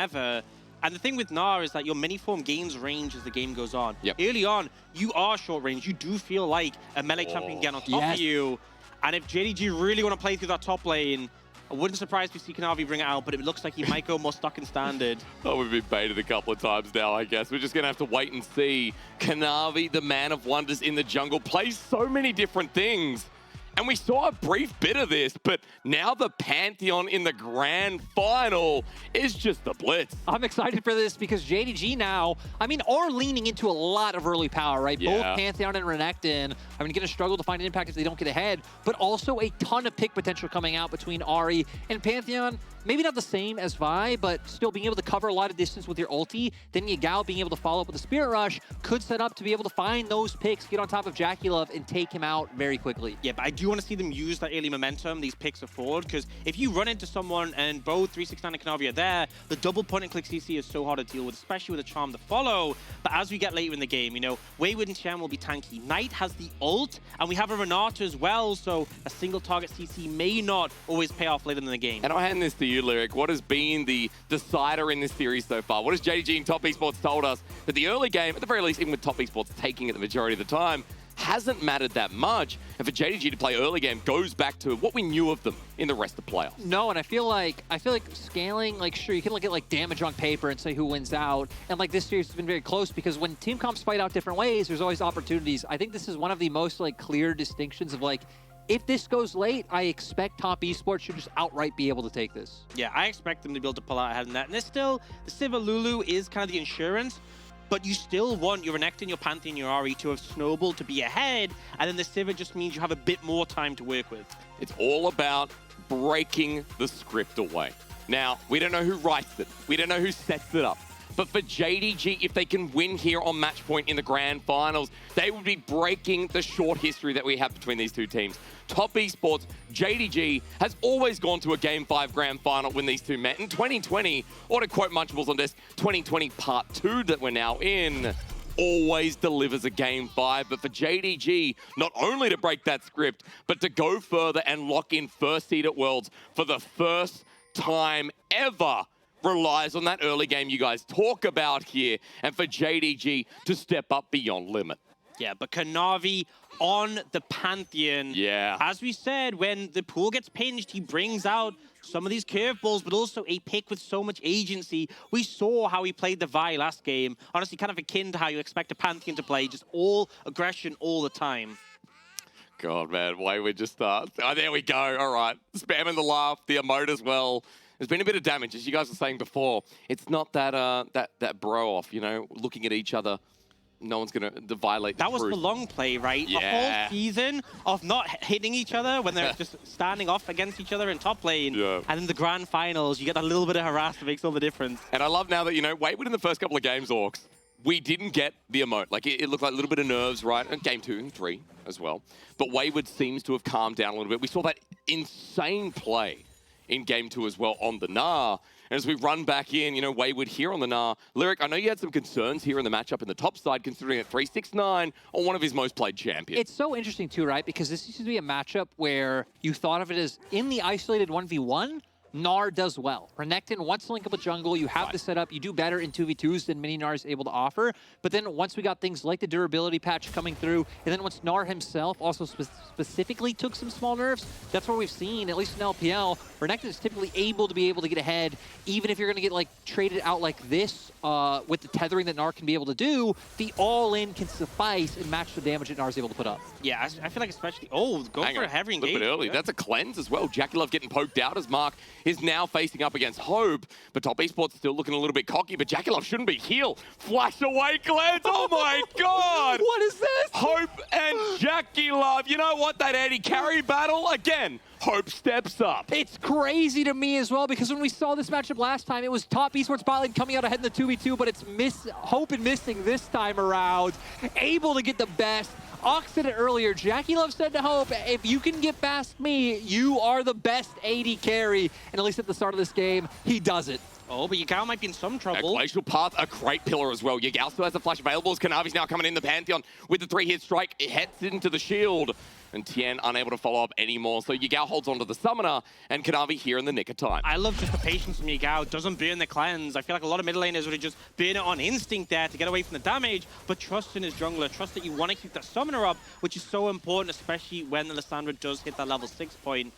together. And the thing with Gnar is that your mini-form gains range as the game goes on. Yep. Early on, you are short range. You do feel like a melee champion getting on top of you. And if JDG really want to play through that top lane, I wouldn't surprise to see Kanavi bring it out, but it looks like he might go more stuck and standard. Oh, we've been baited a couple of times now, I guess. We're just going to have to wait and see. Kanavi, the man of wonders in the jungle, plays so many different things. And we saw a brief bit of this, but now the Pantheon in the grand final is just a blitz. I'm excited for this because JDG now, I mean, are leaning into a lot of early power, right? Yeah. Both Pantheon and Renekton are going to struggle to find an impact if they don't get ahead, but also a ton of pick potential coming out between Ahri and Pantheon. Maybe not the same as Vi, but still being able to cover a lot of distance with your ulti. Then Yagao being able to follow up with a Spirit Rush could set up to be able to find those picks, get on top of JackeyLove, and take him out very quickly. Yeah, but I do want to see them use that early momentum, these picks are forward, because if you run into someone and both 369 and Kanavi are there, the double point-and-click CC is so hard to deal with, especially with a Charm to follow. But as we get later in the game, you know, Wayward and Shen will be tanky. Knight has the ult, and we have a Renata as well, so a single target CC may not always pay off later in the game. And I'll hand this to you, Lyric. What has been the decider in this series so far? What has JDG and Top Esports told us? That the early game, at the very least, even with Top Esports taking it the majority of the time, hasn't mattered that much. And for JDG to play early game goes back to what we knew of them in the rest of the playoffs. No, and I feel like scaling, like, sure, you can look at like damage on paper and say who wins out. And like this series has been very close because when team comps fight out different ways, there's always opportunities. I think this is one of the most like clear distinctions of like, if this goes late, I expect Top Esports should just outright be able to take this. Yeah, I expect them to be able to pull out ahead in that. And there's still, the Sivir Lulu is kind of the insurance, but you still want your Renekton, your Pantheon, your Ahri to have snowballed to be ahead, and then the Sivir just means you have a bit more time to work with. It's all about breaking the script away. Now, we don't know who writes it. We don't know who sets it up. But for JDG, if they can win here on match point in the grand finals, they would be breaking the short history that we have between these two teams. Top Esports, JDG, has always gone to a Game 5 grand final when these two met. In 2020, or to quote Munchables on this, 2020 Part 2 that we're now in, always delivers a Game 5. But for JDG, not only to break that script, but to go further and lock in first seed at Worlds for the first time ever, relies on that early game you guys talk about here, and for JDG to step up beyond limit. Yeah, but Kanavi on the Pantheon. Yeah. As we said, when the pool gets pinched, he brings out some of these curveballs, but also a pick with so much agency. We saw how he played the Vi last game. Honestly, kind of akin to how you expect a Pantheon to play, just all aggression all the time. God, man, Wayward just starts. Oh, there we go. All right. Spamming the laugh, the emote as well. There's been a bit of damage, as you guys were saying before. It's not that that bro off, you know, looking at each other. No one's going to violate the That was truth. the long play, right? Yeah. A whole season of not hitting each other when they're just standing off against each other in top lane. Yeah. And in the grand finals, you get a little bit of harass that makes all the difference. And I love now that, you know, Wayward in the first couple of games, Orcs, we didn't get the emote. Like, it looked like a little bit of nerves, right? And game 2 and 3 as well. But Wayward seems to have calmed down a little bit. We saw that insane play in game 2 as well on the Gnar. And as we run back in, you know, Wayward here on the Gnar. Lyric, I know you had some concerns here in the matchup in the top side, considering that 369 on one of his most played champions. It's so interesting too, right? Because this used to be a matchup where you thought of it as in the isolated 1v1, Gnar does well. Renekton wants to link up with jungle, you have the setup, you do better in 2v2s than mini Gnar is able to offer. But then once we got things like the durability patch coming through, and then once Gnar himself also specifically took some small nerfs, that's where we've seen, at least in LPL, Renekton is typically able to get ahead, even if you're going to get like traded out like this with the tethering that Gnar can be able to do, the all-in can suffice and match the damage that Gnar is able to put up. Yeah, I feel like especially... Oh, go for a heavy engage. A little bit early. Yeah. That's a cleanse as well. JackeyLove getting poked out as Mark is now facing up against Hope, but Top Esports still looking a little bit cocky, but JackeyLove shouldn't be heal. Flash away cleanse. Oh my God. What is this? Hope and JackeyLove. You know what? That AD carry battle, again, Hope steps up. It's crazy to me as well, because when we saw this matchup last time, it was Top Esports bot lane coming out ahead in the 2v2, but it's Hope and missing this time around. Able to get the best. Ox said it earlier, JackeyLove said to Hope, if you can get past me, you are the best AD carry. And at least at the start of this game, he does it. Oh, but Yagao might be in some trouble. A Glacial Path, a great pillar as well. Yagao still has the flash available as Kanavi's now coming in the Pantheon with the 3-hit strike. It heads into the shield. and Tien unable to follow up anymore. So Yagao holds onto the summoner, and Kanavi here in the nick of time. I love just the patience from Yagao. Doesn't burn the cleanse. I feel like a lot of mid laners would have just burn it on instinct there to get away from the damage, but trust in his jungler. Trust that you want to keep that summoner up, which is so important, especially when the Lissandra does hit that level 6 point.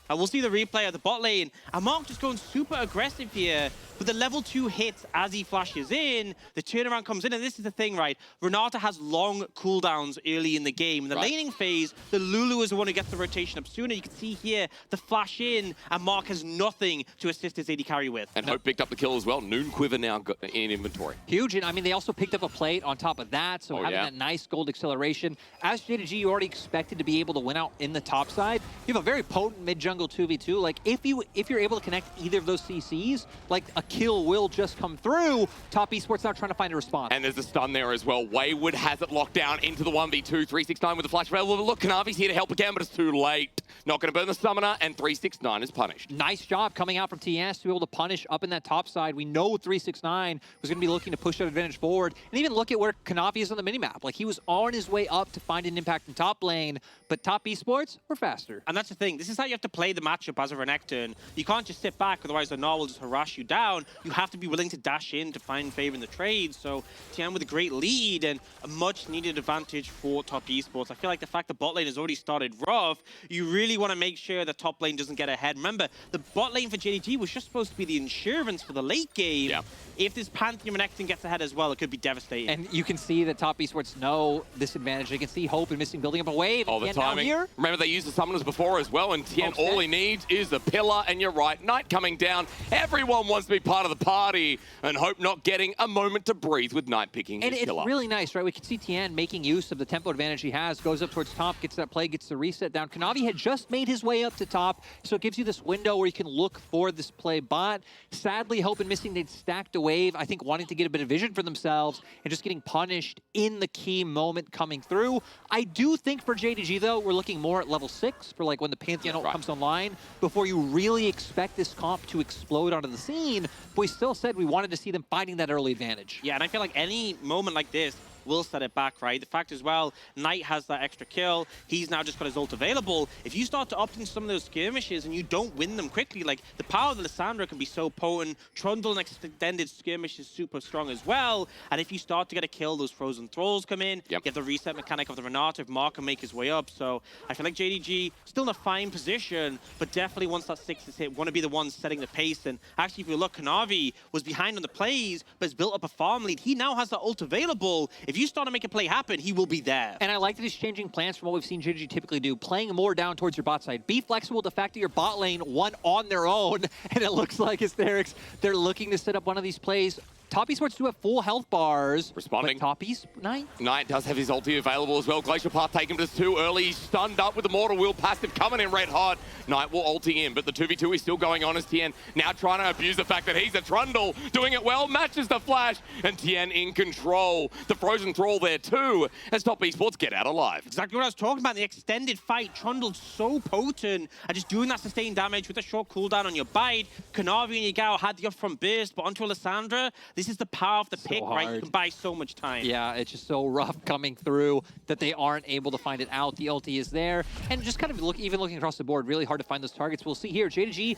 We'll see the replay of the bot lane. And Mark just going super aggressive here. But the level 2 hits as he flashes in. The turnaround comes in. And this is the thing, right? Renata has long cooldowns early in the game. In the laning phase, the Lulu is the one who gets the rotation up sooner. You can see here the flash in. And Mark has nothing to assist his AD carry with. And Hope picked up the kill as well. Noon Quiver now in inventory. Huge. And I mean, they also picked up a plate on top of that. So having that nice gold acceleration. As JDG, you already expected to be able to win out in the top side. You have a very potent mid-jungle 2v2. Like, if you're able to connect either of those CCs, like, a kill will just come through. Top Esports now trying to find a response. And there's a stun there as well. Wayward has it locked down into the 1v2. 369 with the flash available. Look, Kanavi's here to help again, but it's too late. Not going to burn the summoner, and 369 is punished. Nice job coming out from TES to be able to punish up in that top side. We know 369 was going to be looking to push that advantage forward. And even look at where Kanavi is on the minimap. Like, he was on his way up to find an impact in top lane, but Top Esports were faster. And that's the thing. This is how you have to play the matchup as a Renekton. You can't just sit back, otherwise the Gnar will just harass you down. You have to be willing to dash in to find favor in the trade. So Tien with a great lead and a much needed advantage for Top Esports. I feel like the fact that bot lane has already started rough, you really want to make sure the top lane doesn't get ahead. Remember, the bot lane for JDG was just supposed to be the insurance for the late game. Yeah. If this Pantheon Renekton gets ahead as well, it could be devastating. And you can see that Top Esports know this advantage. They can see Hope and Missing building up a wave. Oh, the timing. Here. Remember, they used the summoners before as well, and Tien, all he needs is a pillar, and you're right. Night coming down. Everyone wants to be part of the party, and Hope not getting a moment to breathe with Night picking his pillar. And it's really nice, right? We can see Tien making use of the tempo advantage he has, goes up towards top, gets that play, gets the reset down. Kanavi had just made his way up to top, so it gives you this window where you can look for this play bot. Sadly, Hope and Missing, they'd stacked a wave, I think wanting to get a bit of vision for themselves and just getting punished in the key moment coming through. I do think for JDG, though, we're looking more at level 6 for like when the Pantheon comes online before you really expect this comp to explode onto the scene. But we still said we wanted to see them finding that early advantage. Yeah, and I feel like any moment like this will set it back, right? The fact as well, Knight has that extra kill. He's now just got his ult available. If you start to opt in some of those skirmishes and you don't win them quickly, like the power of the Lissandra can be so potent. Trundle and extended skirmish is super strong as well. And if you start to get a kill, those frozen thralls come in. You have the reset mechanic of the Renata if Mark can make his way up. So I feel like JDG still in a fine position, but definitely once that 6 is hit, want to be the ones setting the pace. And actually, if you look, Kanavi was behind on the plays, but has built up a farm lead. He now has that ult available. If you start to make a play happen, he will be there. And I like that he's changing plans from what we've seen JDG typically do, playing more down towards your bot side. Be flexible. The fact that your bot lane won on their own, and it looks like Hysterics, they're looking to set up one of these plays. Top Esports do have full health bars. Responding. But Top Esports, Knight does have his ulti available as well. Glacial Path taking him just too early. He's stunned up with the Mortal Will passive coming in red hot. Knight will ulti in, but the 2v2 is still going on as Tien now trying to abuse the fact that he's a Trundle. Doing it well, matches the flash, and Tien in control. The Frozen Thrall there too, as Top Esports get out alive. Exactly what I was talking about. The extended fight, Trundle's so potent, and just doing that sustained damage with a short cooldown on your bite. Kanavi and Yagao had the upfront burst, but onto Lissandra, this is the power of the pick, right? You can buy so much time. Yeah, it's just so rough coming through that they aren't able to find it out. The ulti is there, and just kind of even looking across the board, really hard to find those targets. We'll see here, JDG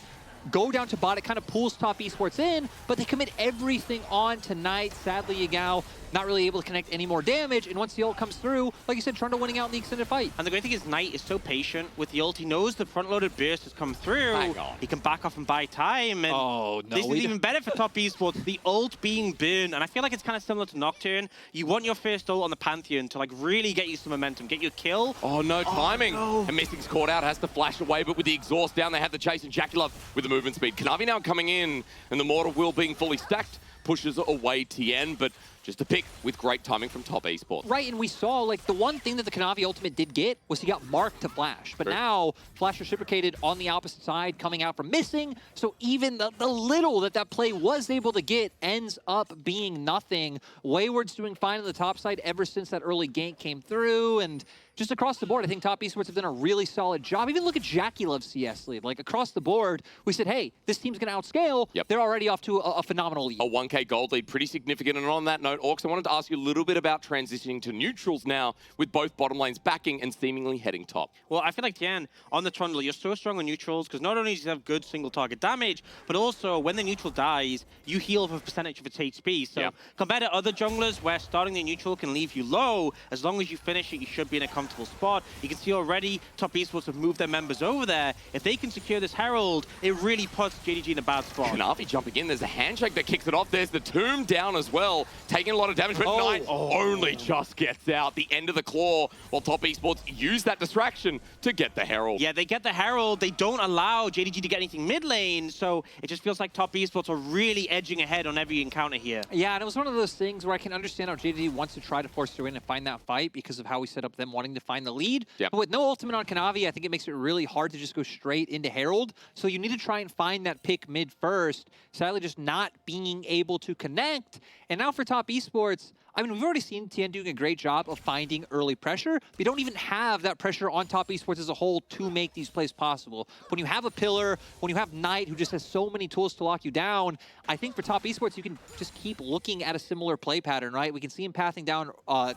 go down to bot. It kind of pulls Top Esports in, but they commit everything on tonight. Sadly, Yagao not really able to connect any more damage, and once the ult comes through, like you said, Trundle winning out in the extended fight. And the great thing is Knight is so patient with the ult. He knows the front-loaded burst has come through. He can back off and buy time. And this is even better for Top Esports, the ult being burned. And I feel like it's kind of similar to Nocturne. You want your first ult on the Pantheon to like really get you some momentum, get you a kill. Oh, no timing. No. And Mystic's caught out, has to flash away, but with the exhaust down, they have the chase, and Jackie Love with the movement speed. Kanavi now coming in, and the Mortal Will being fully stacked pushes away Tien, but just a pick with great timing from Top Esports. Right, and we saw, like, the one thing that the Kanavi ultimate did get was he got marked to Flash. But now, Flash reciprocated on the opposite side, coming out from Missing. So even the little that play was able to get ends up being nothing. Wayward's doing fine on the top side ever since that early gank came through, and just across the board, I think Top Esports have done a really solid job. Even look at Jackie Love's CS lead. Like, across the board, we said, hey, this team's going to outscale. Yep. They're already off to a phenomenal lead. A 1K gold lead, pretty significant. And on that note, Orcs, I wanted to ask you a little bit about transitioning to neutrals now, with both bottom lanes backing and seemingly heading top. Well, I feel like, Tian, on the Trundle, you're so strong on neutrals, because not only do you have good single target damage, but also when the neutral dies, you heal for a percentage of its HP. So compared to other junglers, where starting the neutral can leave you low, as long as you finish it, you should be in a comfortable spot. You can see already Top Esports have moved their members over there. If they can secure this Herald, it really puts JDG in a bad spot. Kanavi jumping in. There's a handshake that kicks it off. There's the tomb down as well, taking a lot of damage, but Knight only just gets out. The end of the claw, while Top Esports use that distraction to get the Herald. Yeah, they get the Herald. They don't allow JDG to get anything mid lane, so it just feels like Top Esports are really edging ahead on every encounter here. Yeah, and it was one of those things where I can understand how JDG wants to try to force their win and find that fight because of how we set up them wanting to find the lead. Yep. But with no ultimate on Kanavi, I think it makes it really hard to just go straight into Herald. So you need to try and find that pick mid first. Sadly, just not being able to connect. And now for Top Esports, I mean, we've already seen TN doing a great job of finding early pressure. We don't even have that pressure on Top Esports as a whole to make these plays possible. When you have a pillar, when you have Knight, who just has so many tools to lock you down, I think for Top Esports, you can just keep looking at a similar play pattern, right? We can see him pathing down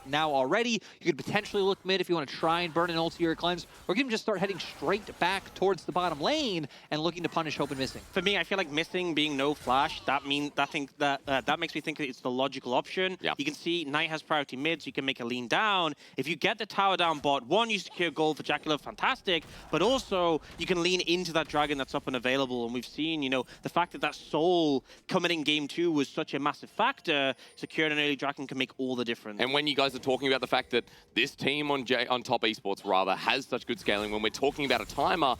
now already. You could potentially look mid if you want to try and burn an ulti or a cleanse, or you can just start heading straight back towards the bottom lane and looking to punish Hope and Missing. For me, I feel like Missing being no flash, that makes me think that it's the logical option. Yeah. You can see Knight has priority mid, so you can make a lean down. If you get the tower down bot, one, you secure gold for Jackie Love, fantastic, but also you can lean into that dragon that's up and available. And we've seen, you know, the fact that soul coming in game 2 was such a massive factor. Securing an early dragon can make all the difference. And when you guys are talking about the fact that this team on Top Esports rather has such good scaling, when we're talking about a timer,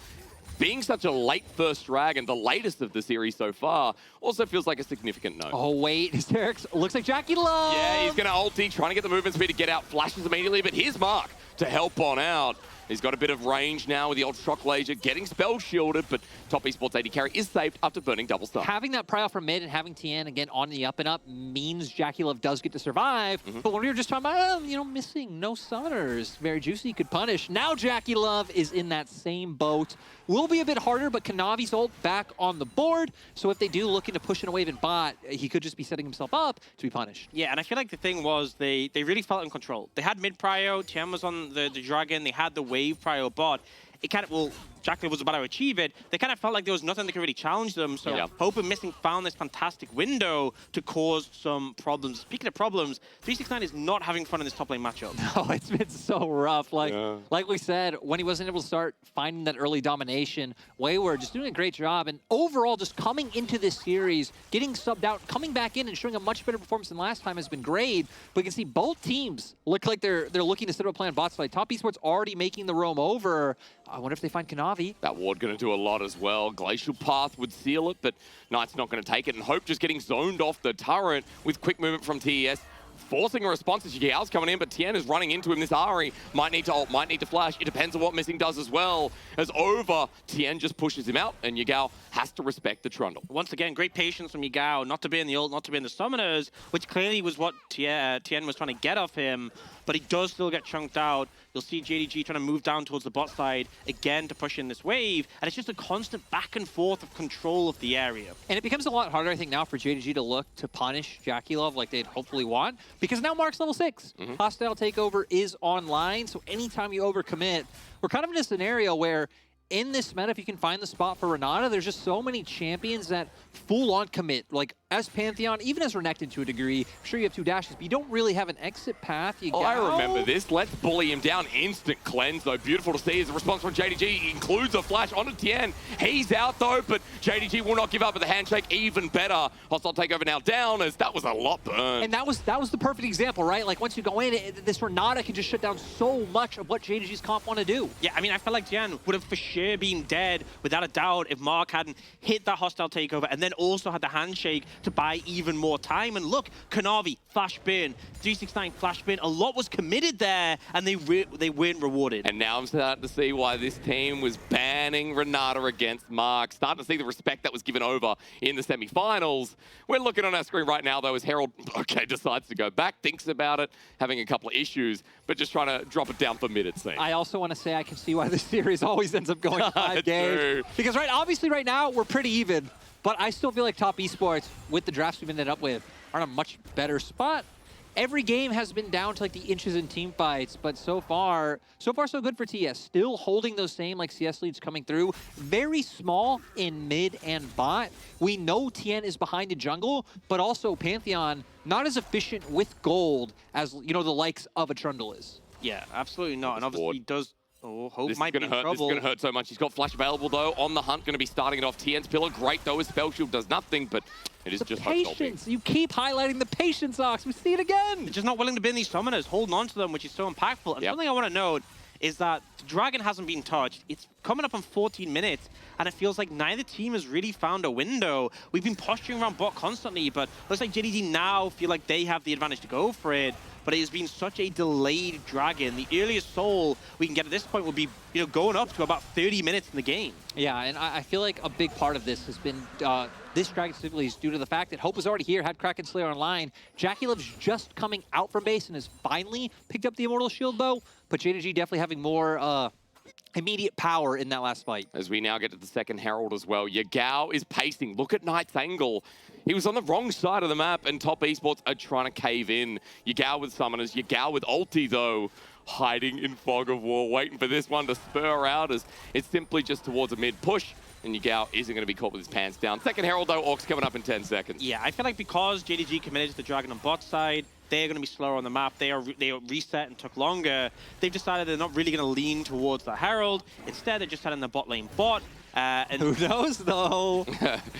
being such a late first drag and the latest of the series so far also feels like a significant note. Oh, wait. Hysterics. Looks like Jackie Love. Yeah, he's going to ulti, trying to get the movement speed to get out. Flashes immediately, but here's Mark to help on out. He's got a bit of range now with the Ultra Shock Laser, getting spell shielded, but Top Esports AD carry is saved after burning double stun. Having that pry off from mid and having TN again on the up and up means Jackie Love does get to survive. But when we were just talking about, you know, missing no summoners, very juicy, could punish. Now Jackie Love is in that same boat. Will be a bit harder, but Kanavi's ult back on the board. So if they do look into pushing a wave and bot, he could just be setting himself up to be punished. Yeah, and I feel like the thing was they really felt in control. They had mid prio, TM was on the dragon, they had the wave prio bot. It kind of, well, Jackie was about to achieve it. They kind of felt like there was nothing that could really challenge them. So Hope and Missing found this fantastic window to cause some problems. Speaking of problems, 369 is not having fun in this top lane matchup. No, it's been so rough. Like we said, when he wasn't able to start finding that early domination, Wayward just doing a great job. And overall, just coming into this series, getting subbed out, coming back in and showing a much better performance than last time has been great. But you can see both teams look like they're looking to set up a plan bot side. Top Esports already making the roam over. I wonder if they find Kanavi. That ward going to do a lot as well. Glacial Path would seal it, but Knight's not going to take it. And Hope just getting zoned off the turret with quick movement from TES. Forcing a response as Yigao's coming in, but Tien is running into him. This Ari might need to ult, might need to flash. It depends on what Missing does as well. As over, Tien just pushes him out, and Yigao has to respect the trundle. Once again, great patience from Yigao, not to be in the ult, not to be in the summoners, which clearly was what Tien was trying to get off him, but he does still get chunked out. You'll see JDG trying to move down towards the bot side again to push in this wave, and it's just a constant back and forth of control of the area. And it becomes a lot harder, I think, now for JDG to look to punish Jackie Love like they'd hopefully want, because now Mark's level 6. Hostile Takeover is online, so anytime you overcommit, we're kind of in a scenario where in this meta, if you can find the spot for Renata, there's just so many champions that full-on commit. Like, as Pantheon, even as Renekton to a degree, I'm sure you have 2 dashes, but you don't really have an exit path. I remember this. Let's bully him down. Instant cleanse, though. Beautiful to see as a response from JDG. Includes a flash onto Tien. He's out, though, but JDG will not give up with the handshake. Even better. Hostile Takeover now down, as that was a lot burned. And that was the perfect example, right? Like, once you go in, this Renata can just shut down so much of what JDG's comp want to do. Yeah, I mean, I feel like Tien would have for sure been dead, without a doubt, if Mark hadn't hit that Hostile Takeover and then also had the handshake to buy even more time. And look, Kanavi, flash bin, 369 flash bin. A lot was committed there, and they weren't rewarded. And now I'm starting to see why this team was banning Renata against Mark. Starting to see the respect that was given over in the semi-finals. We're looking on our screen right now, though, as Herald, decides to go back, thinks about it, having a couple of issues, but just trying to drop it down for mid, it seems. I also want to say I can see why this series always ends up going 5 games. Because obviously right now, we're pretty even. But I still feel like Top Esports, with the drafts we've ended up with, are in a much better spot. Every game has been down to like the inches in team fights, but so far so good for TES. Still holding those same like CS leads coming through. Very small in mid and bot. We know TN is behind the jungle, but also Pantheon not as efficient with gold as, you know, the likes of a Trundle is. Yeah, absolutely not. And obviously he does. Oh, Hope This might be in trouble. This is going to hurt so much. He's got flash available, though. On the hunt, going to be starting it off. TN's pillar, great, though. His spell shield does nothing, but it is just patience. You keep highlighting the patience, Ox. We see it again. They're just not willing to bin these summoners, holding on to them, which is so impactful. And something I want to note is that the Dragon hasn't been touched. It's coming up on 14 minutes, and it feels like neither team has really found a window. We've been posturing around bot constantly, but looks like JDG now feel like they have the advantage to go for it. But it has been such a delayed Dragon. The earliest soul we can get at this point will be, you know, going up to about 30 minutes in the game. Yeah, and I feel like a big part of this has been this Dragon specifically is due to the fact that Hope was already here, had Kraken Slayer online. Jackie Love's just coming out from base and has finally picked up the Immortal Shield bow, but JDG definitely having more immediate power in that last fight. As we now get to the second Herald as well. Yagao is pacing. Look at Knight's angle. He was on the wrong side of the map, and Top Esports are trying to cave in. Yagao with summoners. Yagao with ulti, though, hiding in fog of war, waiting for this one to spur out as it's simply just towards a mid push. And Yagao isn't going to be caught with his pants down. Second Herald, though, Orcs coming up in 10 seconds. Yeah, I feel like because JDG committed to the Dragon on bot side, they're going to be slower on the map. They are reset and took longer. They've decided they're not really going to lean towards the Herald. Instead, they're just setting the bot lane bot. And who knows, though?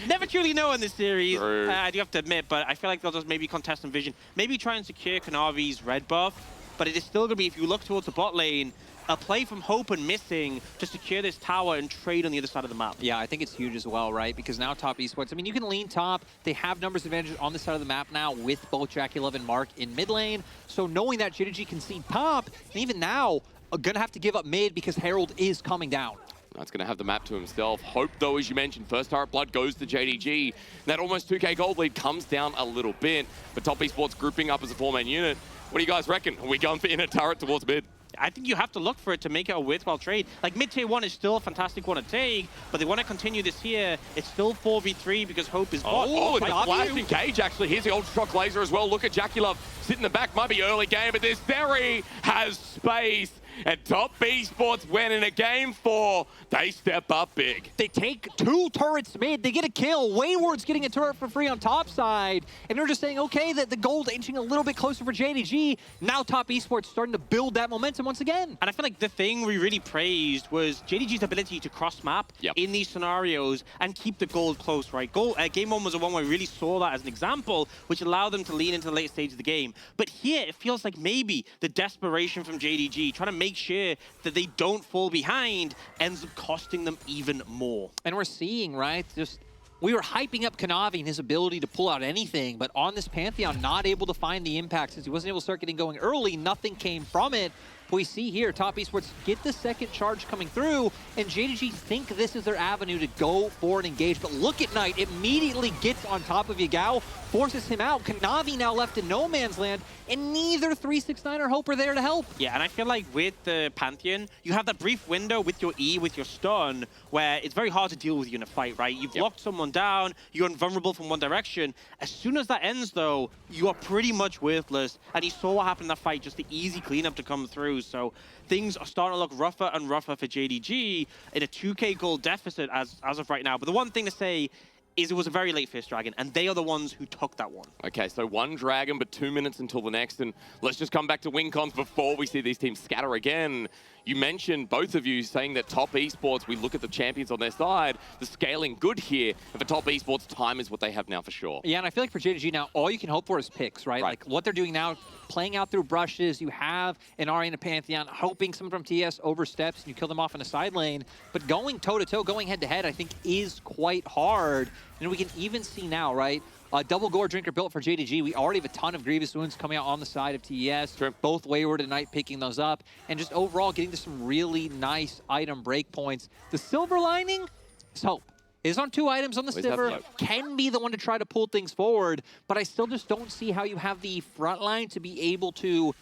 Never truly know in this series, I do have to admit, but I feel like they'll just maybe contest some vision. Maybe try and secure Kanavi's red buff, but it is still going to be, if you look towards the bot lane, a play from Hope and Missing to secure this tower and trade on the other side of the map. Yeah, I think it's huge as well, right? Because now Top Esports, I mean, you can lean top. They have numbers advantages on this side of the map now with both Jackie Love and Mark in mid lane. So knowing that JDG can see top, and even now, going to have to give up mid because Herald is coming down. That's going to have the map to himself. Hope, though, as you mentioned, first turret blood goes to JDG. That almost 2k gold lead comes down a little bit, but Top Esports grouping up as a four-man unit. What do you guys reckon? Are we going for inner turret towards mid? I think you have to look for it to make it a worthwhile trade. Like, mid-tier 1 is still a fantastic one to take, but they want to continue this here. It's still 4v3 because Hope is bot. Oh, the flash engage, actually. Here's the Ultra Shock Laser as well. Look at Jackie Love sitting in the back. Might be early game, but this Theory has space. And Top Esports win in a game 4. They step up big. They take 2 turrets mid. They get a kill. Wayward's getting a turret for free on top side. And they're just saying, okay, that the gold inching a little bit closer for JDG. Now Top Esports starting to build that momentum once again. And I feel like the thing we really praised was JDG's ability to cross-map in these scenarios and keep the gold close, right? Game 1 was the one where we really saw that as an example, which allowed them to lean into the late stage of the game. But here, it feels like maybe the desperation from JDG, trying to make sure that they don't fall behind, ends up costing them even more. And we're seeing, right, just we were hyping up Kanavi and his ability to pull out anything, but on this Pantheon, not able to find the impact since he wasn't able to start getting going early. Nothing came from it. But we see here, Top Esports get the second charge coming through, and JDG think this is their avenue to go for an engage. But look at Knight, immediately gets on top of Yagao, forces him out. Kanavi now left in no man's land, and neither 369 or Hope are there to help. Yeah, and I feel like with the Pantheon, you have that brief window with your E, with your stun, where it's very hard to deal with you in a fight, right? You've locked someone down, you're invulnerable from one direction. As soon as that ends, though, you are pretty much worthless. And you saw what happened in that fight, just the easy cleanup to come through. So things are starting to look rougher and rougher for JDG in a 2k gold deficit as of right now. But the one thing to say is it was a very late first Dragon, and they are the ones who took that one. Okay, so 1 Dragon, but 2 minutes until the next. And let's just come back to WinCons before we see these teams scatter again. You mentioned, both of you, saying that Top Esports, we look at the champions on their side, the scaling good here. And for Top Esports, time is what they have now for sure. Yeah, and I feel like for JDG now, all you can hope for is picks, right? Like what they're doing now, playing out through brushes. You have an Ari and a Pantheon, hoping someone from TES oversteps and you kill them off in a side lane. But going toe-to-toe, going head-to-head, I think is quite hard. And we can even see now, right? Double Gore Drinker built for JDG. We already have a ton of Grievous Wounds coming out on the side of TES. Sure. Both Wayward and Knight picking those up. And just overall getting to some really nice item breakpoints. The silver lining is hope. Is on 2 items on the Sivir, can be the one to try to pull things forward, but I still just don't see how you have the front line to be able to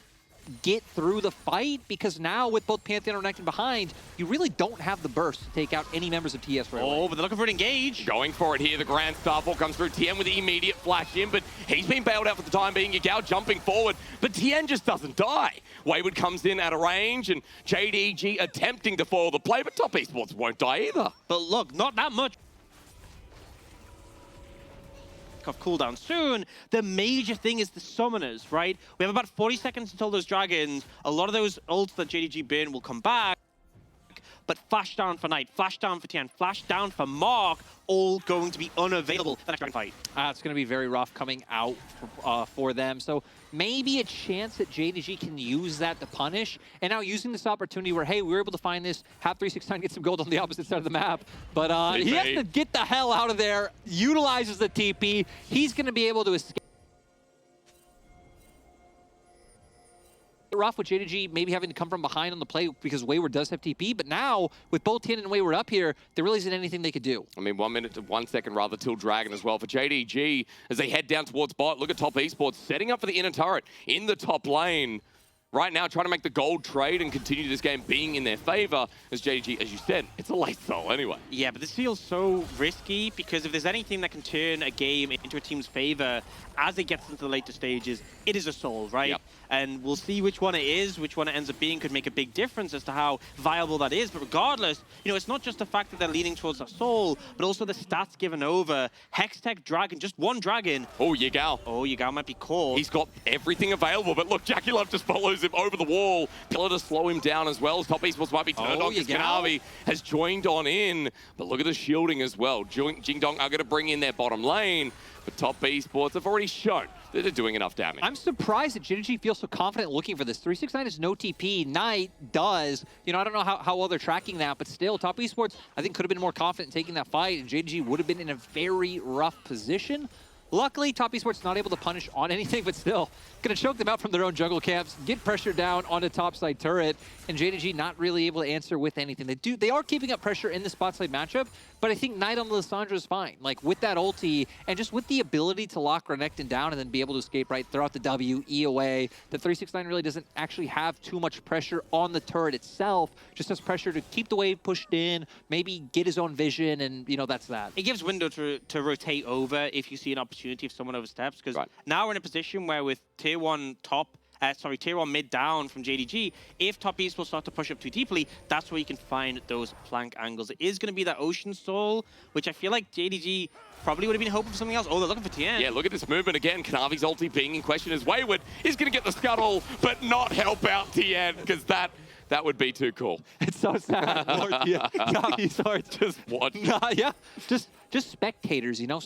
get through the fight, because now with both Pantheon and Renekton behind, you really don't have the burst to take out any members of TS right away. Oh, but they're looking for an engage. Going for it here. The Grand Starfall comes through. Tien with the immediate flash in, but he's been bailed out for the time being. Yagao jumping forward, but Tien just doesn't die. Wayward comes in at a range, and JDG attempting to foil the play, but Top Esports won't die either. But look, not that much. Off cooldown soon. The major thing is the summoners, right? We have about 40 seconds until those dragons. A lot of those ults that JDG burn will come back. But flash down for Knight, flash down for Tien, flash down for Mark, all going to be unavailable for the next dragon fight. It's going to be very rough coming out for them. So maybe a chance that JDG can use that to punish. And now using this opportunity where, hey, we were able to find this, have 369 get some gold on the opposite side of the map. But he has to get the hell out of there, utilizes the TP. He's going to be able to escape. Rough with JDG maybe having to come from behind on the play because Wayward does have TP, but now with both Tien and Wayward up here, there really isn't anything they could do. I mean, 1 minute to 1 second rather till Dragon as well for JDG as they head down towards bot. Look at Top Esports setting up for the inner turret in the top lane. Right now, trying to make the gold trade and continue this game being in their favor. As JDG, as you said, it's a late soul anyway. Yeah, but this feels so risky because if there's anything that can turn a game into a team's favor as it gets into the later stages, it is a soul, right? Yep. And we'll see which one it is, which one it ends up being could make a big difference as to how viable that is. But regardless, you know, it's not just the fact that they're leaning towards that soul, but also the stats given over. Hextech Dragon, just one dragon. Oh, Yagao. Oh, Yagao might be caught. He's got everything available, but look, Jackie Love just follows him over the wall. Pillar to slow him down as well. Top Esports might be turned on because Kanavi has joined on in. But look at the shielding as well. Jingdong are going to bring in their bottom lane, but Top Esports have already shown that they're doing enough damage. I'm surprised that JDG feels so confident looking for this. 369 is no TP. Knight does. You know, I don't know how well they're tracking that, but still, Top Esports, I think, could have been more confident in taking that fight, and JDG would have been in a very rough position. Luckily, Top Esports not able to punish on anything, but still going to choke them out from their own jungle camps, get pressure down on the top side turret, and JDG not really able to answer with anything. They are keeping up pressure in the spot side matchup, but I think Knight on Lissandra is fine. Like, with that ulti, and just with the ability to lock Renekton down and then be able to escape right, throw out the W, E away, the 369 really doesn't actually have too much pressure on the turret itself, just has pressure to keep the wave pushed in, maybe get his own vision, and, you know, that's that. It gives window to rotate over if you see an opportunity if someone oversteps, because now we're in a position where with tier 1 tier 1 mid down from JDG, if Top East will start to push up too deeply, that's where you can find those flank angles. It is going to be that Ocean Soul, which I feel like JDG probably would have been hoping for something else. Oh, they're looking for Tien. Yeah, look at this movement again. Kanavi's ulti being in question as Wayward is going to get the scuttle, but not help out Tien, because that would be too cool. It's so sad. Just watch. Yeah, just spectators, you know?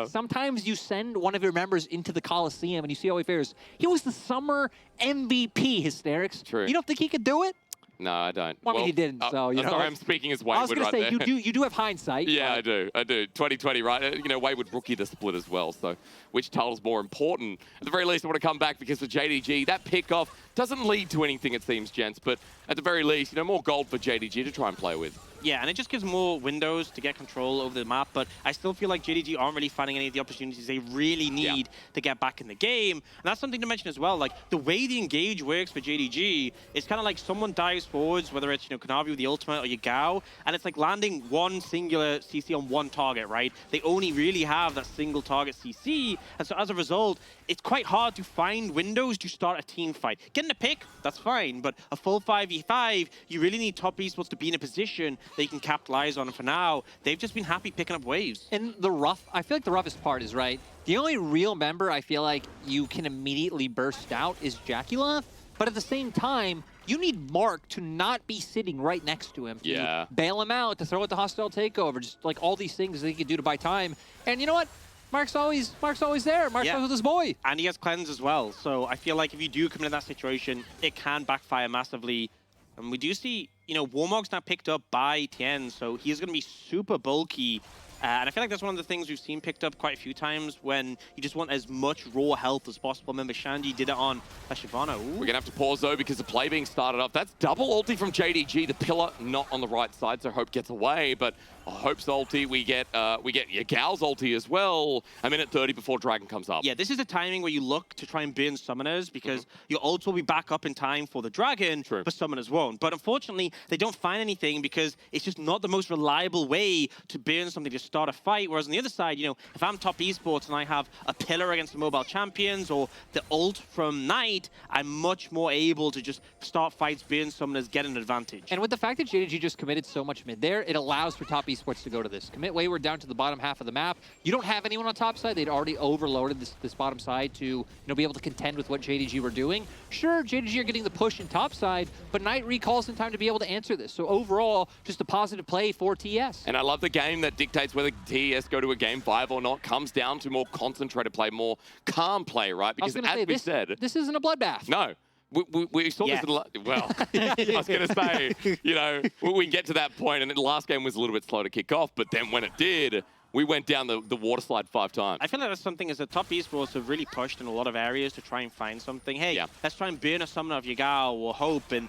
Sometimes you send one of your members into the Coliseum and you see how he fares. He was the summer MVP, Hysterics. True. You don't think he could do it? No, I don't. Well, I mean, he didn't, so, you know. Sorry, I'm speaking as Wayward I was going right to say, you do have hindsight. Yeah, I do. 2020, right? You know, Wayward rookie the split as well, so which title's more important? At the very least, I want to come back because for JDG, that pick-off doesn't lead to anything, it seems, gents, but at the very least, you know, more gold for JDG to try and play with. Yeah, and it just gives more windows to get control over the map, but I still feel like JDG aren't really finding any of the opportunities they really need to get back in the game. And that's something to mention as well. Like, the way the engage works for JDG is kind of like someone dives forwards, whether it's, you know, Kanavi with the ultimate or Yagao, and it's like landing one singular CC on one target, right? They only really have that single target CC, and so as a result, it's quite hard to find windows to start a team fight. Getting a pick, that's fine, but a full 5v5, you really need Top Esports to be in a position that you can capitalize on. And for now, they've just been happy picking up waves. And the rough, I feel like the roughest part is, right, the only real member I feel like you can immediately burst out is Jackie, but at the same time, you need Mark to not be sitting right next to him. To bail him out, to throw out the hostile takeover, just like all these things that he can do to buy time. And you know what? Mark's always there. Mark's always with his boy. And he has cleanse as well. So I feel like if you do come into that situation, it can backfire massively. And we do see, you know, Warmog's now picked up by Tien, so he's going to be super bulky And I feel like that's one of the things we've seen picked up quite a few times when you just want as much raw health as possible. Remember, Shandy did it on Shyvana. We're going to have to pause, though, because the play being started up. That's double ulti from JDG. The pillar not on the right side, so Hope gets away. But Hope's ulti, we get Yagal's ulti as well. A minute 30 before Dragon comes up. Yeah, this is the timing where you look to try and burn summoners because your ults will be back up in time for the Dragon, but summoners won't. But unfortunately, they don't find anything because it's just not the most reliable way to burn something to start a fight. Whereas on the other side, you know, if I'm top esports and I have a pillar against the mobile champions or the ult from Knight, I'm much more able to just start fights, burn summoners, get an advantage. And with the fact that JDG just committed so much mid there, it allows for top esports to go to this. Commit Wayward down to the bottom half of the map. You don't have anyone on top side. They'd already overloaded this bottom side to, you know, be able to contend with what JDG were doing. Sure, JDG are getting the push in top side, but Knight recalls in time to be able to answer this. So overall, just a positive play for TES. And I love the game that dictates whether TES go to a game 5 or not. Comes down to more concentrated play, more calm play, right? Because as we said, this isn't a bloodbath. No. We saw this, well, I was going to say, you know, we get to that point, and the last game was a little bit slow to kick off, but then when it did, we went down the water slide 5 times. I feel like that's something as the top esports have really pushed in a lot of areas to try and find something. Hey, let's try and burn a summoner of Yagal or Hope, and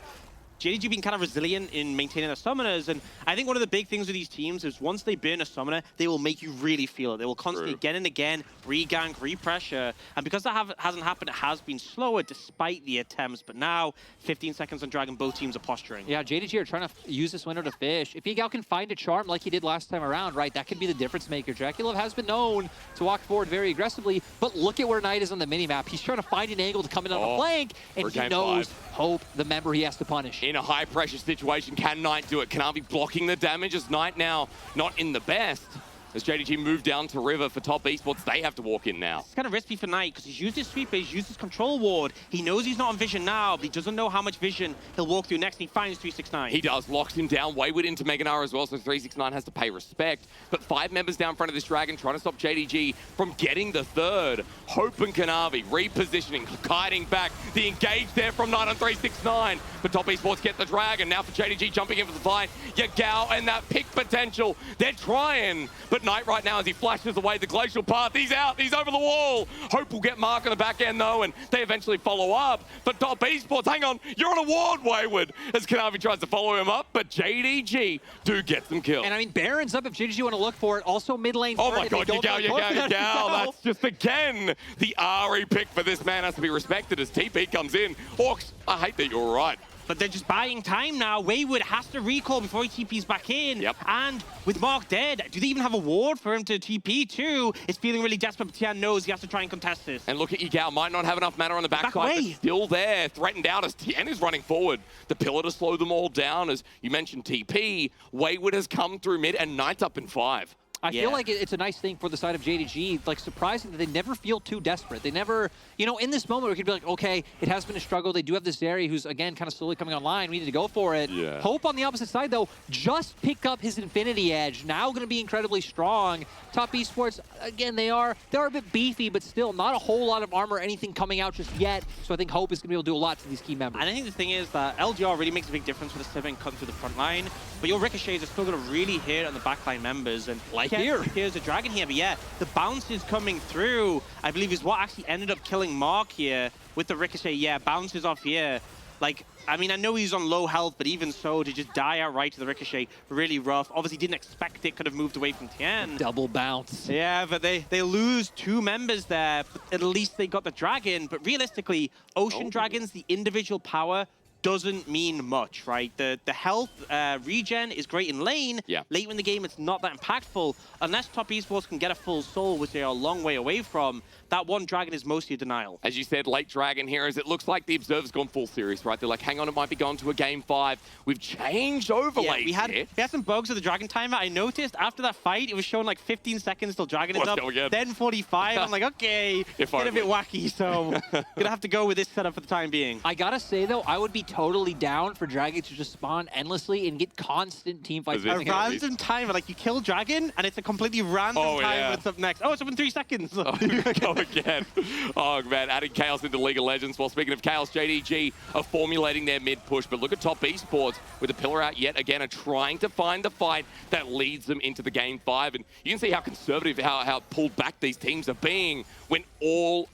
JDG being kind of resilient in maintaining their summoners, and I think one of the big things with these teams is once they burn a summoner, they will make you really feel it. They will constantly again and again re-gank, re-pressure, and because that hasn't happened, it has been slower despite the attempts, but now 15 seconds on Dragon, both teams are posturing. Yeah, JDG are trying to use this window to fish. If Yagal can find a charm like he did last time around, right, that could be the difference maker. Draculov has been known to walk forward very aggressively, but look at where Knight is on the minimap. He's trying to find an angle to come in on the flank, and he knows Hope, the member he has to punish. In a high-pressure situation, can Knight do it? Can I be blocking the damage? As Knight now not in the best? As JDG move down to River for top esports, they have to walk in now. It's kind of risky for Knight because he's used his sweeper, he's used his control ward. He knows he's not on vision now, but he doesn't know how much vision he'll walk through next, and he finds 369. He does, locks him down, Wayward into Meganar as well, so 369 has to pay respect. But 5 members down front of this Dragon trying to stop JDG from getting the third. Hope and Kanavi repositioning, kiting back. The engage there from Knight on 369. But top esports get the Dragon. Now for JDG jumping in for the fight. Yagao and that pick potential. They're trying, but Knight right now as he flashes away the glacial path, he's out, he's over the wall. Hope will get Mark on the back end though, and they eventually follow up. But top esports, hang on, you're on a ward, Wayward, as Kanavi tries to follow him up, but JDG do get some kills. And I mean, Baron's up if JDG want to look for it. Also mid lane. Oh my god, Yagao. That's just again, the Ari pick for this man has to be respected as TP comes in. Hawks, I hate that you're right. But they're just buying time now. Wayward has to recall before he TP's back in. And with Mark dead, do they even have a ward for him to TP too? It's feeling really desperate, but Tian knows he has to try and contest this. And look at Yagao, might not have enough mana on the backside, but still there, threatened out as Tian is running forward. The pillar to slow them all down, as you mentioned TP. Wayward has come through mid, and Knight's up in 5. I feel like it's a nice thing for the side of JDG, like surprising that they never feel too desperate. They never, you know, in this moment we could be like, okay, it has been a struggle. They do have this Zeri who's, again, kind of slowly coming online. We need to go for it. Hope on the opposite side, though, just picked up his Infinity Edge. Now going to be incredibly strong. Top esports, again, they are a bit beefy, but still not a whole lot of armor or anything coming out just yet. So I think Hope is going to be able to do a lot to these key members. And I think the thing is that LGR really makes a big difference for the 7 cutting through the front line. But your ricochets are still going to really hit on the backline members. And like here's a Dragon here, but yeah, the bounces coming through, I believe, is what actually ended up killing Mark here with the ricochet. Yeah, bounces off here. Like, I mean, I know he's on low health, but even so, to just die outright to the ricochet, really rough. Obviously, didn't expect it, could have moved away from Tian. Double bounce. Yeah, but they lose 2 members there, but at least they got the Dragon. But realistically, Ocean Dragons, the individual power, doesn't mean much, right? The health regen is great in lane. Late in the game, it's not that impactful. Unless top esports can get a full soul, which they are a long way away from, that one Dragon is mostly a denial. As you said, late Dragon heroes, it looks like the Observer's gone full series, right? They're like, hang on, it might be going to a game 5. We've changed overlays. We had some bugs with the Dragon timer. I noticed after that fight, it was showing like 15 seconds till Dragon is up, then 45. I'm like, okay, it's a bit wacky, so gonna have to go with this setup for the time being. I gotta say, though, I would be totally down for Dragon to just spawn endlessly and get constant team fights. A random timer, like you kill Dragon, and it's a completely random timer. What's up next? Oh, it's up in 3 seconds. again. Oh, man, adding Chaos into League of Legends. Well, speaking of Chaos, JDG are formulating their mid-push, but look at Top Esports with the pillar out yet again, are trying to find the fight that leads them into the Game 5. And you can see how conservative, how pulled back these teams are being when all,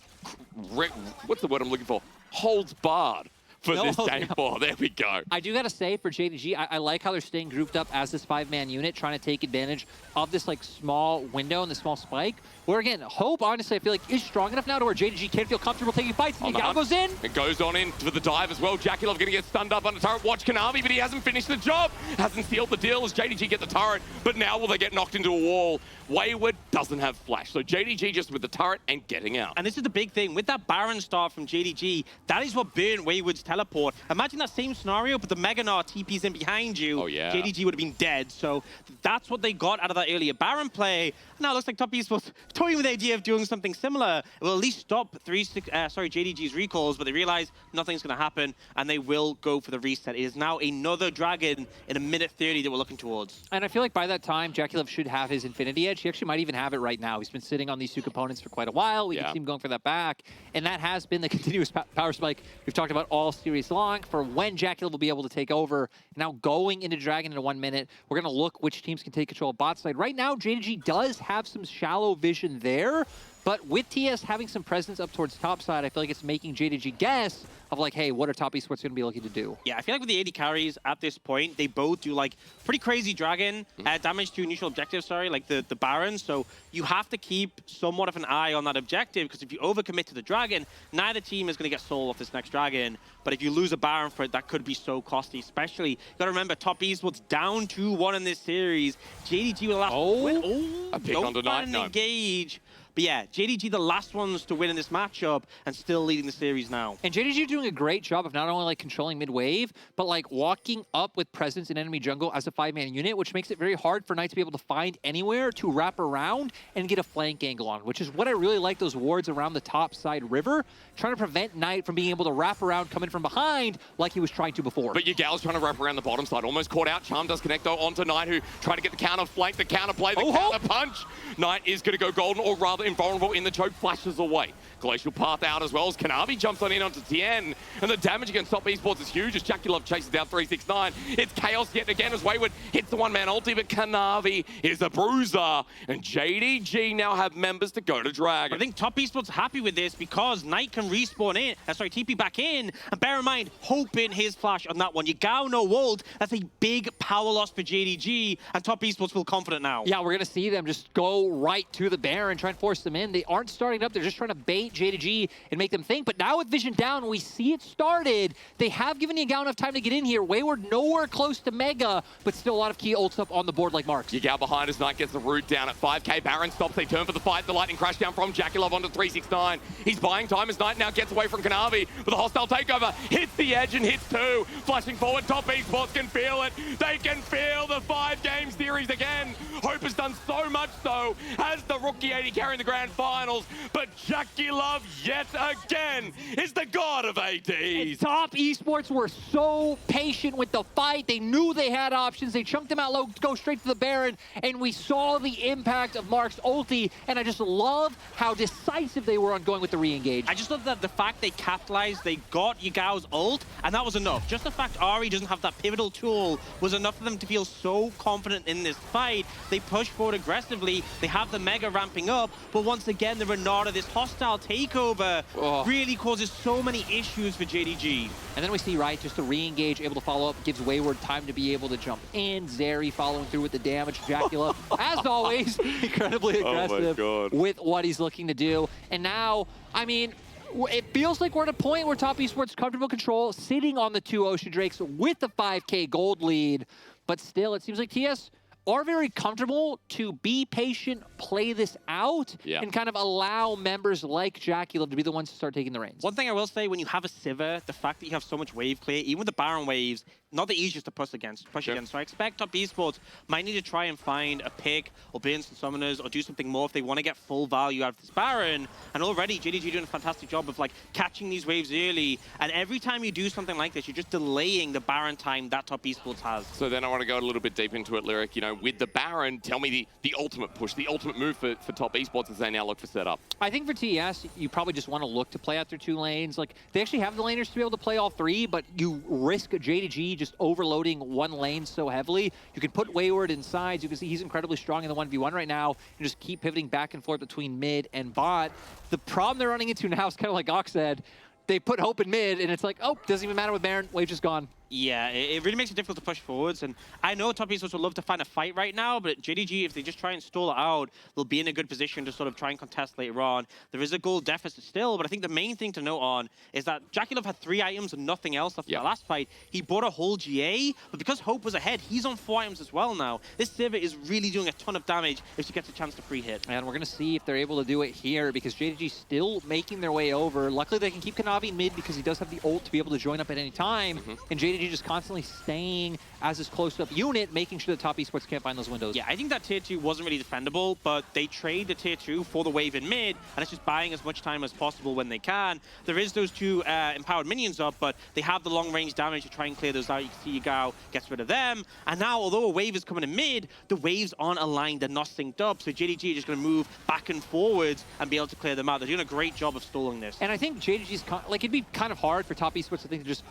what's the word I'm looking for? Holds barred for this Game 4. There we go. I do got to say, for JDG, I like how they're staying grouped up as this 5-man unit, trying to take advantage of this like small window and the small spike. Where again, Hope, honestly, I feel like is strong enough now to where JDG can feel comfortable taking fights. And Gal goes in. It goes on in for the dive as well. JackeyLove going to get stunned up on the turret. Watch Kanavi, but he hasn't finished the job. Hasn't sealed the deal as JDG get the turret. But now will they get knocked into a wall? Wayward doesn't have flash. So JDG just with the turret and getting out. And this is the big thing. With that Baron start from JDG, that is what burned Wayward's teleport. Imagine that same scenario, but the Mega Gnar TP's in behind you. Oh, yeah. JDG would have been dead. So that's what they got out of that earlier Baron play. Now it looks like Top Esports toying with the idea of doing something similar. It will at least stop JDG's recalls, but they realize nothing's going to happen, and they will go for the reset. It is now another Dragon in a minute 30 that we're looking towards. And I feel like by that time, JackeyLove should have his Infinity Edge. He actually might even have it right now. He's been sitting on these two components for quite a while. We can see him going for that back, and that has been the continuous power spike we've talked about all series long for when JackeyLove will be able to take over. Now going into Dragon in 1 minute, we're going to look which teams can take control of bot side. Right now, JDG does have some shallow vision there, but with TES having some presence up towards top side, I feel like it's making JDG guess of like, hey, what are Top Esports going to be looking to do? Yeah, I feel like with the 80 carries at this point, they both do like pretty crazy Dragon damage to neutral objectives, like the Baron. So you have to keep somewhat of an eye on that objective, because if you overcommit to the Dragon, neither team is going to get soul off this next Dragon. But if you lose a Baron for it, that could be so costly, especially. You got to remember, Top Esports down 2-1 in this series. JDG will last win. A pick on the night, no. Engage. But yeah, JDG the last ones to win in this matchup and still leading the series now. And JDG doing a great job of not only like controlling mid-wave, but like walking up with presence in enemy jungle as a 5-man unit, which makes it very hard for Knight to be able to find anywhere to wrap around and get a flank angle on, which is what I really like, those wards around the top side river, trying to prevent Knight from being able to wrap around coming from behind like he was trying to before. But Yagal's trying to wrap around the bottom side, almost caught out. Charm does connect though onto Knight, who trying to get the counter flank, the counter play, the counter punch. Knight is going to go golden, or rather invulnerable in the choke, flashes away. Glacial Path out as well as Kanavi jumps on in onto Tien, and the damage against Top Esports is huge as JackeyLove chases down 369. It's Chaos yet again as Wayward hits the one-man ulti, but Kanavi is a bruiser, and JDG now have members to go to Dragon. I think Top Esports are happy with this because Knight can respawn in, TP back in, and bear in mind, hoping his flash on that one. Yagao no ult, that's a big power loss for JDG, and Top Esports feel confident now. Yeah, we're going to see them just go right to the Baron, try and force them in. They aren't starting up, they're just trying to bait JDG and make them think, but now with vision down, we see it started. They have given Yagao enough time to get in here. Wayward nowhere close to Mega, but still a lot of key ults up on the board like Marks. Yagao behind as Knight gets the root down at 5k. Baron stops, they turn for the fight. The lightning crash down from JackeyLove onto 369. He's buying time as Knight now gets away from Kanavi with a hostile takeover. Hits the edge and hits two. Flashing forward, Top Esports can feel it. They can feel the 5-game series again. Hope has done so much so as the rookie 80 carrying the grand finals, but JackeyLove yet again is the god of ADs. And Top Esports were so patient with the fight. They knew they had options. They chunked them out low, go straight to the Baron, and we saw the impact of Mark's ulti, and I just love how decisive they were on going with the re-engage. I just love that the fact they capitalized, they got Yagao's ult, and that was enough. Just the fact Ari doesn't have that pivotal tool was enough for them to feel so confident in this fight. They push forward aggressively, they have the Mega ramping up, but once again, the Renata, this hostile takeover, really causes so many issues for JDG. And then we see, right, just the re-engage, able to follow up, gives Wayward time to be able to jump in. Zeri following through with the damage. JackeyLove, as always, incredibly aggressive with what he's looking to do. And now, I mean, it feels like we're at a point where Top Esports comfortable control, sitting on the 2 Ocean Drakes with the 5k gold lead. But still, it seems like TS are very comfortable to be patient, play this out, and kind of allow members like JackeyLove to be the ones to start taking the reins. One thing I will say, when you have a Sivir, the fact that you have so much wave clear, even with the Baron waves, not the easiest to push against. So I expect Top Esports might need to try and find a pick or burn some summoners or do something more if they want to get full value out of this Baron. And already, JDG doing a fantastic job of like catching these waves early. And every time you do something like this, you're just delaying the Baron time that Top Esports has. So then I want to go a little bit deep into it, Lyric. You know, with the Baron, tell me the ultimate push, the ultimate move for top esports as they now look for setup. I think for TES, you probably just want to look to play out their 2 lanes. Like, they actually have the laners to be able to play all 3, but you risk JDG just overloading 1 lane so heavily. You can put Wayward inside. You can see he's incredibly strong in the 1v1 right now, and just keep pivoting back and forth between mid and bot. The problem they're running into now is kind of like Ox said. They put Hope in mid, and it's like, oh, doesn't even matter with Baron. Wave's just gone. Yeah, it really makes it difficult to push forwards, and I know top esports would love to find a fight right now, but JDG, if they just try and stall it out, they'll be in a good position to sort of try and contest later on. There is a goal deficit still, but I think the main thing to note on is that JackeyLove had 3 items and nothing else after the last fight. He bought a whole GA, but because Hope was ahead, he's on 4 items as well now. This Sivir is really doing a ton of damage if she gets a chance to free hit. And we're going to see if they're able to do it here, because JDG's still making their way over. Luckily, they can keep Kanavi in mid because he does have the ult to be able to join up at any time, and JDG just constantly staying as his close-up unit, making sure that top esports can't find those windows. Yeah, I think that tier 2 wasn't really defendable, but they trade the tier 2 for the wave in mid, and it's just buying as much time as possible when they can. There is those 2 empowered minions up, but they have the long-range damage to try and clear those out. You can see Yagao gets rid of them, and now, although a wave is coming in mid, the waves aren't aligned, they're not synced up, so JDG is just going to move back and forwards and be able to clear them out. They're doing a great job of stalling this. And I think JDG's, like, it'd be kind of hard for top esports, I think, to just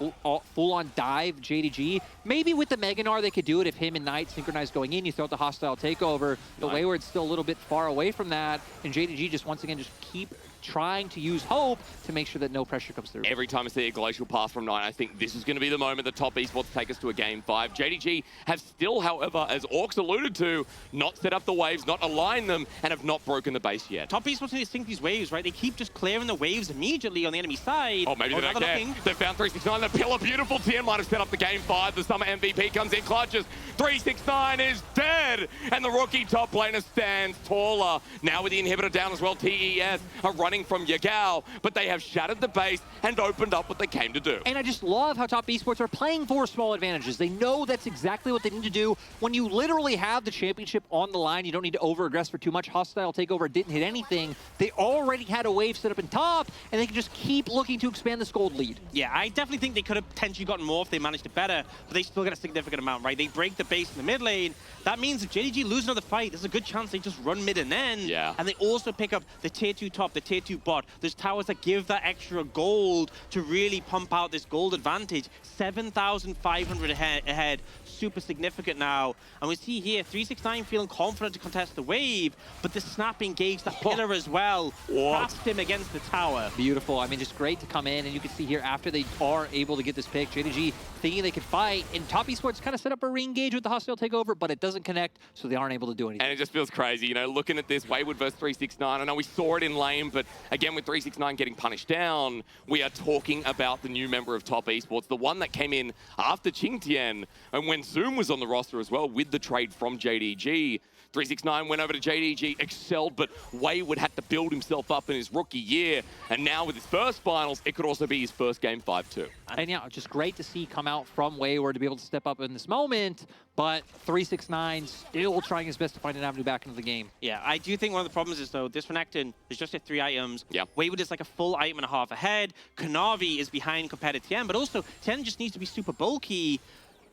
full-on dive JDG. Maybe with the Meganar, they could do it if him and Knight synchronize going in. You throw out the hostile takeover. The Wayward's still a little bit far away from that. And JDG just, once again, just keep trying to use Hope to make sure that no pressure comes through. Every time I see a glacial pass from Knight, I think this is going to be the moment that top esports take us to a game 5. JDG have still, however, as Orcs alluded to, not set up the waves, not aligned them, and have not broken the base yet. Top esports need to sync these waves, right? They keep just clearing the waves immediately on the enemy side. Oh, maybe they're not there. They found 369. The pillar, beautiful. TN might have set up the game 5. The summer MVP comes in, clutches. 369 is dead. And the rookie top laner stands taller. Now with the inhibitor down as well, TES are running from Yagao, but they have shattered the base and opened up what they came to do. And I just love how top esports are playing for small advantages. They know that's exactly what they need to do. When you literally have the championship on the line, you don't need to over-aggress for too much. Hostile takeover didn't hit anything. They already had a wave set up in top, and they can just keep looking to expand this gold lead. Yeah, I definitely think they could have potentially gotten more if they managed it better, but they still get a significant amount, right? They break the base in the mid lane. That means if JDG lose another fight, there's a good chance they just run mid and end. Yeah. And they also pick up the tier 2 top, the tier 2 bot. There's towers that give that extra gold to really pump out this gold advantage. 7,500 ahead, super significant now. And we see here, 369 feeling confident to contest the wave, but the snap engaged that pillar as well. Trapped him against the tower. Beautiful. I mean, just great to come in, and you can see here after they are able to get this pick, JDG thinking they could fight, and top esports kind of set up a re-engage with the hostile takeover, but it doesn't connect, so they aren't able to do anything. And it just feels crazy, you know, looking at this, Wayward versus 369. I know we saw it in lane, but again, with 369 getting punished down, we are talking about the new member of top esports, the one that came in after Qingtian, and when Zoom was on the roster as well with the trade from JDG. 369 went over to JDG, excelled, but Wayward had to build himself up in his rookie year. And now with his first finals, it could also be his first game 5 too. And yeah, just great to see come out from Wayward to be able to step up in this moment. But 369 still trying his best to find an avenue back into the game. Yeah, I do think one of the problems is, though, this Renekton is just at 3 items. Yeah. Wayward is like a full item and a half ahead. Kanavi is behind compared to Tien, but also Tien just needs to be super bulky.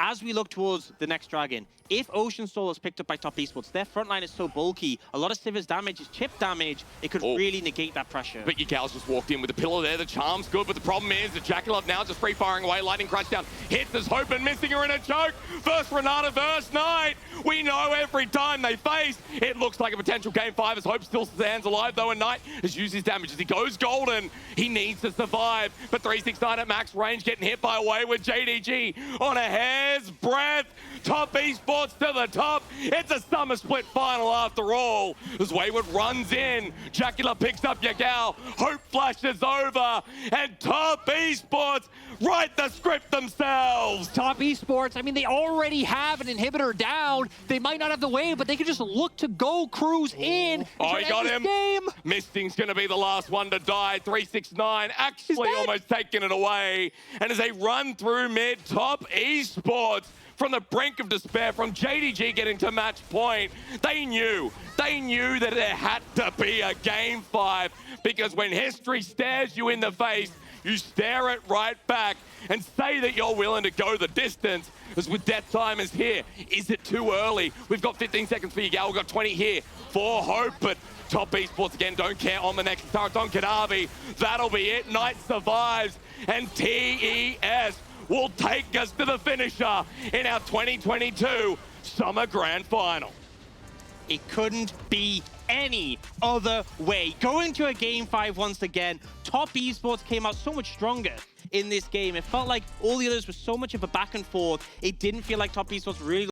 As we look towards the next dragon, if Ocean Soul is picked up by top esports, their front line is so bulky, a lot of Sivir's damage is chip damage, it could really negate that pressure. But Yagao's just walked in with the pillar there, the charm's good, but the problem is that JackeyLove now just free-firing away, lightning crash down, hits as Hope and missing her in a choke, versus Renata versus Knight. We know every time they face, it looks like a potential game 5 as Hope still stands alive though, and Knight has used his damage as he goes golden. He needs to survive, but 369 at max range getting hit by a Wayward. JDG on a hair's breadth. Top esports to the top. It's a summer split final after all. As Wayward runs in, JackeyLove picks up Yagao. Hope flashes over, and top esports write the script themselves. Top esports, I mean, they already have an inhibitor down. They might not have the wave, but they can just look to go cruise in. Oh, he got him. Game. Misting's going to be the last one to die. 369 actually almost taking it away. And as they run through mid, top esports from the brink of despair, from JDG getting to match point, they knew that there had to be a game 5, because when history stares you in the face, you stare it right back and say that you're willing to go the distance, because with death time is here. Is it too early? We've got 15 seconds for you, Gal. We've got 20 here for Hope, but Top Esports again don't care on the next start on Kadavi. That'll be it. Knight survives, and TES will take us to the finisher in our 2022 Summer Grand Final. It couldn't be any other way. Going to a Game 5 once again, Top Esports came out so much stronger in this game. It felt like all the others were so much of a back and forth. It didn't feel like Top Esports really